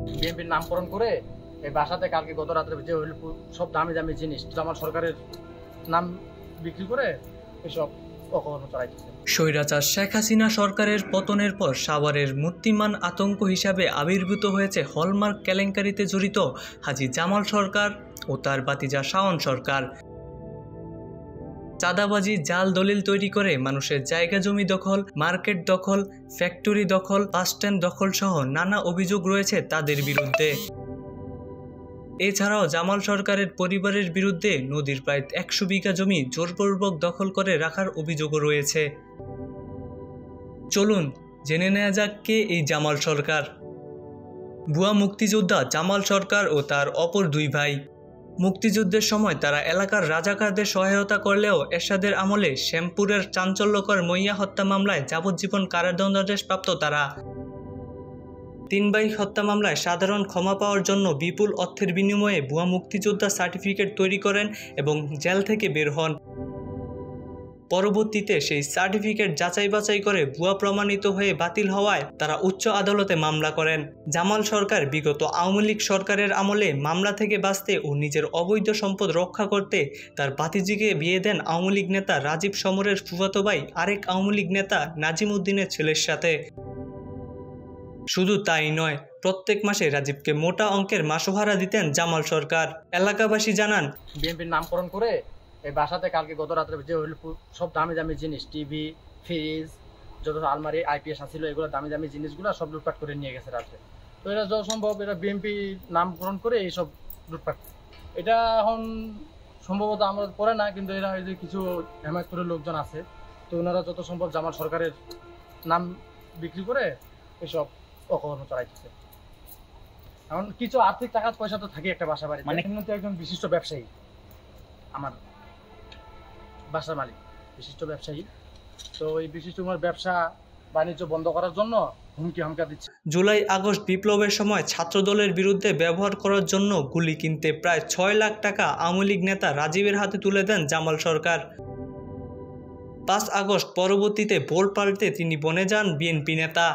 বিএনপির নামকরণ করে এই বাসাতে কালকে গত রাত্রে যে হইল সব দামি দামি জিনিস জামাল সরকারের নাম বিক্রি করে এসব অপকর্ম চালাইতেছে। স্বৈরাচার শেখ হাসিনা সরকারের পতনের পর সাভারের মূর্তিমান আতঙ্ক হিসাবে আবির্ভূত হয়েছে হলমার্ক কেলেঙ্কারিতে জড়িত হাজী জামাল সরকার ও তার ভাতিজা শাওন সরকার। চাঁদাবাজি, জাল দলিল তৈরি করে মানুষের জায়গা জমি দখল, মার্কেট দখল, ফ্যাক্টরি দখল, বাসস্ট্যান্ড দখল সহ নানা অভিযোগ রয়েছে তাদের বিরুদ্ধে। এছাড়াও জামাল সরকারের পরিবারের বিরুদ্ধে নদীর প্রায় 100 বিঘা জমি জোরপূর্বক দখল করে রাখার অভিযোগও রয়েছে। চলুন জেনে নেওয়া যাক কে এই জামাল সরকার। ভুয়া মুক্তিযোদ্ধা জামাল সরকার ও তার অপর দুই ভাই। মুক্তিযুদ্ধের সময় তারা এলাকার রাজাকারদের সহায়তা করলেও এরশাদের আমলে শ্যামপুরের চাঞ্চল্যকর মইয়া হত্যা মামলায় যাবজ্জীবন কারাদণ্ডাদেশ প্রাপ্ত তারা। 3 ভাই হত্যা মামলায় সাধারণ ক্ষমা পাওয়ার জন্য বিপুল অর্থের বিনিময়ে ভুয়া মুক্তিযোদ্ধা সার্টিফিকেট তৈরি করেন এবং জেল থেকে বের হন। পরবর্তীতে সেই সার্টিফিকেট যাচাই বাছাই করে ভুয়া প্রমাণিত হয়ে বাতিল হওয়ায় তারা উচ্চ আদালতে মামলা করেন। জামাল সরকার বিগত আওয়ামী লীগ সরকারের আমলে মামলা থেকে বাঁচতে ও নিজের অবৈধ সম্পদ রক্ষা করতে তার ভাতিজিকে বিয়ে দেন আওয়ামী লীগ নেতা রাজীব সমরের ফুফাতো ভাই আরেক আওয়ামী লীগ নেতা নাজিম উদ্দিনের ছেলের সাথে। শুধু তাই নয়, প্রত্যেক মাসে রাজীবকে মোটা অঙ্কের মাসোহারা দিতেন জামাল সরকার। এলাকাবাসী জানান, বিএনপির নামকরণ করে এই বাসাতে কালকে গত রাত্রে যে হইল সব দামি দামি জিনিস, টিভি, ফ্রিজ, যত আলমারি, আইপিএস ছিল, এগুলো দামি দামি জিনিসগুলো সব লুটপাট করে নিয়ে গেছে রাত্রে। তো এটা যত সম্ভব এরা বিএনপি নামকরণ করে এইসব লুটপাট, এটা এখন সম্ভবত আমরা করে না, কিন্তু এরা এই যে কিছু হেমায়তপুরের লোকজন আছে, তো ওনারা যত সম্ভব জামাল সরকারের নাম বিক্রি করে এসব অপকর্ম চালাইতেছে। এখন কিছু আর্থিক টাকা পয়সা তো থাকে একটা বাসা বাড়ি, মানে কিন্তু একজন বিশিষ্ট ব্যবসায়ী, আমার বাসার মালিক বিশিষ্ট ব্যবসায়ী, তো এই বিশিষ্ট ব্যবসা বাণিজ্য বন্ধ করার জন্য হুমকি হামকা দিচ্ছে। জুলাই আগস্ট বিপ্লবের সময় ছাত্রদলের বিরুদ্ধে ব্যবহার করার জন্য গুলি কিনতে প্রায় 6 লাখ টাকা আওয়ামী লীগ নেতা রাজীবের হাতে তুলে দেন জামাল সরকার। 5 আগস্ট পরবর্তীতে ভোট পাল্টে তিনি বনে যান বিএনপি নেতা।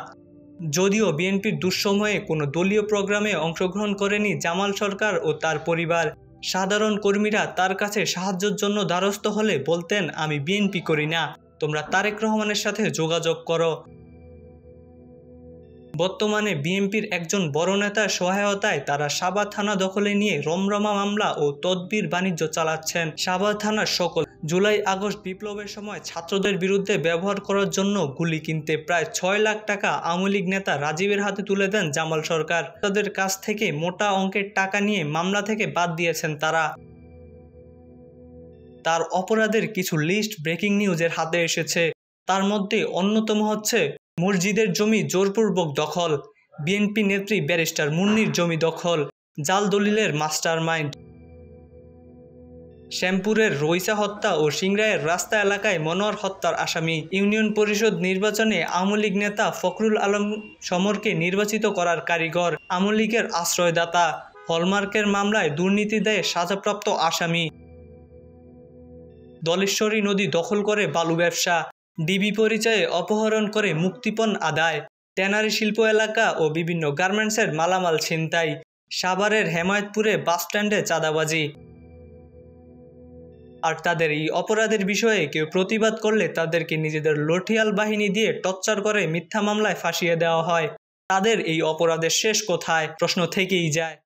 যদিও বিএনপির দুঃসময়ে কোনো দলীয় প্রোগ্রামে অংশগ্রহণ করেনি জামাল সরকার ও তার পরিবার, সাধারণ কর্মীরা তার কাছে সাহায্যের জন্য দ্বারস্থ হলে বলতেন, আমি বিএনপি করি না, তোমরা তারেক রহমানের সাথে যোগাযোগ করো। বর্তমানে বিএনপির একজন বড় নেতার সহায়তায় তারা সাভার থানা দখলে নিয়ে রমরমা মামলা ও তদবির বাণিজ্য চালাচ্ছেন। সাভার থানার সকল জুলাই আগস্ট বিপ্লবের সময় ছাত্রদের বিরুদ্ধে ব্যবহার করার জন্য গুলি কিনতে প্রায় 6 লাখ টাকা আওয়ামী লীগ নেতা রাজীবের হাতে তুলে দেন জামাল সরকার। তাদের কাছ থেকে মোটা অঙ্কের টাকা নিয়ে মামলা থেকে বাদ দিয়েছেন তারা। তার অপরাধের কিছু লিস্ট ব্রেকিং নিউজের হাতে এসেছে। তার মধ্যে অন্যতম হচ্ছে মসজিদের জমি জোরপূর্বক দখল, বিএনপি নেত্রী ব্যারিস্টার মুন্নির জমি দখল, জাল দলিলের মাস্টারমাইন্ড, শ্যামপুরের রইসা হত্যা ও সিংড়াইয়ের রাস্তা এলাকায় মনোয়ার হত্যার আসামি, ইউনিয়ন পরিষদ নির্বাচনে আওয়ামী লীগ নেতা ফখরুল আলম সমরকে নির্বাচিত করার কারিগর, আওয়ামী লীগের আশ্রয়দাতা, হলমার্কের মামলায় দুর্নীতি দায়ে সাজাপ্রাপ্ত আসামি, দলেশ্বরী নদী দখল করে বালু ব্যবসা, ডিবি পরিচয়ে অপহরণ করে মুক্তিপণ আদায়, ট্যানারি শিল্প এলাকা ও বিভিন্ন গার্মেন্টসের মালামাল ছিনতাই, সাভারের হেমায়তপুরে বাসস্ট্যান্ডে চাঁদাবাজি। আর তাদের এই অপরাধের বিষয়ে কেউ প্রতিবাদ করলে তাদেরকে নিজেদের লঠিয়াল বাহিনী দিয়ে টর্চার করে মিথ্যা মামলায় ফাঁসিয়ে দেওয়া হয়। তাদের এই অপরাধের শেষ কোথায় প্রশ্ন থেকেই যায়।